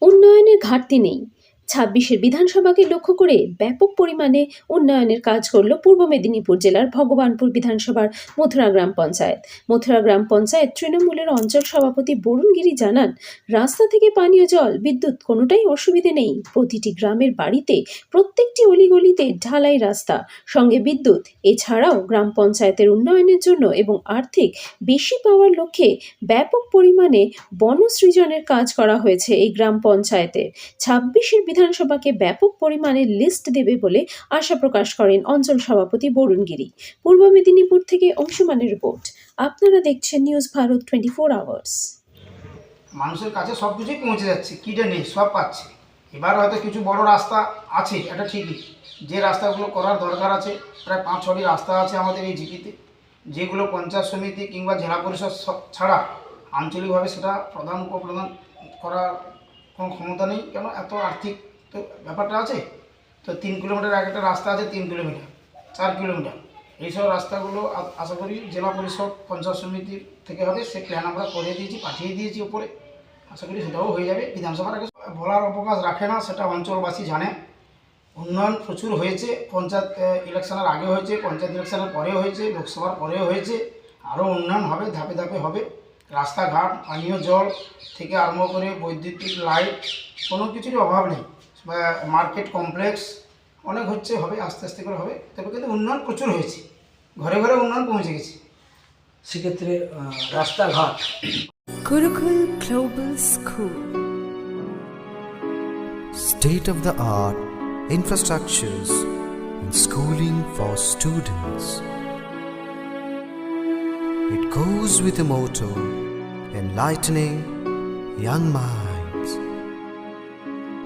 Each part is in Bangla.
উন্নয়নের ঘাটতি নেই। ২৬-এর বিধানসভাকে লক্ষ্য করে ব্যাপক পরিমাণে উন্নয়নের কাজ করল পূর্ব মেদিনীপুর জেলার ভগবানপুর বিধানসভার মথুরা গ্রাম পঞ্চায়েত। মথুরা গ্রাম পঞ্চায়েত তৃণমূলের অঞ্চল সভাপতি বরুণ গিরি জানান, রাস্তা থেকে পানীয় জল, বিদ্যুৎ কোনোটাই অসুবিধে নেই। প্রতিটি গ্রামের বাড়িতে, প্রত্যেকটি অলিগলিতে ঢালাই রাস্তা, সঙ্গে বিদ্যুৎ। এছাড়াও গ্রাম পঞ্চায়েতের উন্নয়নের জন্য এবং আর্থিক বেশি পাওয়ার লক্ষ্যে ব্যাপক পরিমাণে বনসৃজনের কাজ করা হয়েছে এই গ্রাম পঞ্চায়েতে। ২৬-এর বিধানসভাকে ব্যাপক পরিমাণে লিস্ট দেবে বলে আশা প্রকাশ করেন অঞ্চল সভাপতি বরুণ গিরি। পূর্ব মেদিনীপুর থেকে অংশুমানের রিপোর্ট। আপনারা দেখছেন নিউজ ভারত 24 আওয়ার্স। মানুষের কাছে সব কিছুই পৌঁছে যাচ্ছে, কিটা নেই, সব পাচ্ছে। এবার হয়তো কিছু বড় রাস্তা আছে, এটা ঠিকই। যে রাস্তাগুলো করার দরকার আছে, প্রায় ৫-৬টি রাস্তা আছে আমাদের এই জিপিতে, যেগুলো পঞ্চায়েত সমিতি কিংবা জেলা পরিষদ ছাড়া আঞ্চলিকভাবে সেটা প্রধান উপপ্রধান করার কোনো ক্ষমতা নেই। কেন, এত আর্থিক তো ব্যাপারটা আছে। তো 3 কিলোমিটার একটা রাস্তা আছে, 3 কিলোমিটার, 4 কিলোমিটার, এইসব রাস্তাগুলো আশা করি জেলা পরিষদ পঞ্চায়েত সমিতি থেকে হবে। সে প্ল্যান আমরা করে দিয়েছি, পাঠিয়ে দিয়েছি উপরে। আশা করি সেটাও হয়ে যাবে। বিধানসভার আগে বলার অবকাশ রাখে না, সেটা অঞ্চলবাসী জানে। উন্নয়ন প্রচুর হয়েছে, পঞ্চায়েত ইলেকশনের আগে হয়েছে, পঞ্চায়েত ইলেকশনের পরেও হয়েছে, লোকসভার পরেও হয়েছে। আরও উন্নয়ন হবে, ধাপে ধাপে হবে। রাস্তাঘাট, পানীয় জল থেকে আরম্ভ করে বৈদ্যুতিক লাইট, কোনো কিছুরই অভাব নেই। মার্কেট কমপ্লেক্স অনেক হচ্ছে, হবে, আস্তে আস্তে করে হবে। তবে কিন্তু উন্নয়ন প্রচুর হয়েছে, ঘরে ঘরে উন্নয়ন পৌঁছে গেছে। সেক্ষেত্রে রাস্তাঘাট। Gurukul Global School. State-of-the-art infrastructures and schooling for students. It goes with the motto, enlightening young minds.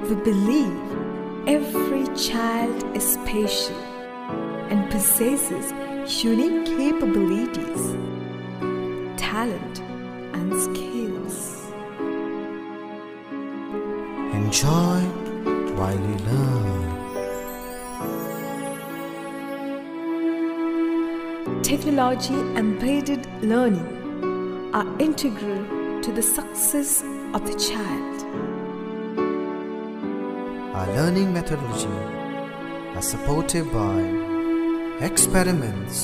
We believe every child is special and possesses unique capabilities, talent, and skills. Enjoy while you learn. Technology embedded learning are integral to the success of the child. Our learning methodology are supported by experiments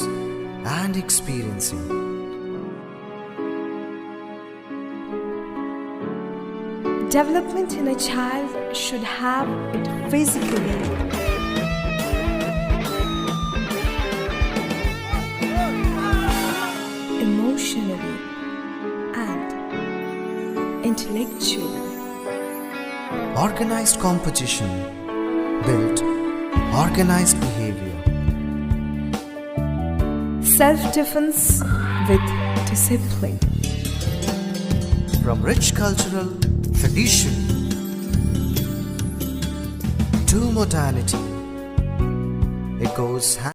and experiencing. Development in a child should have it physically, emotionally, and intellectually. Organized competition built organized behavior. Self-defense with discipline. From rich cultural tradition to modernity, it goes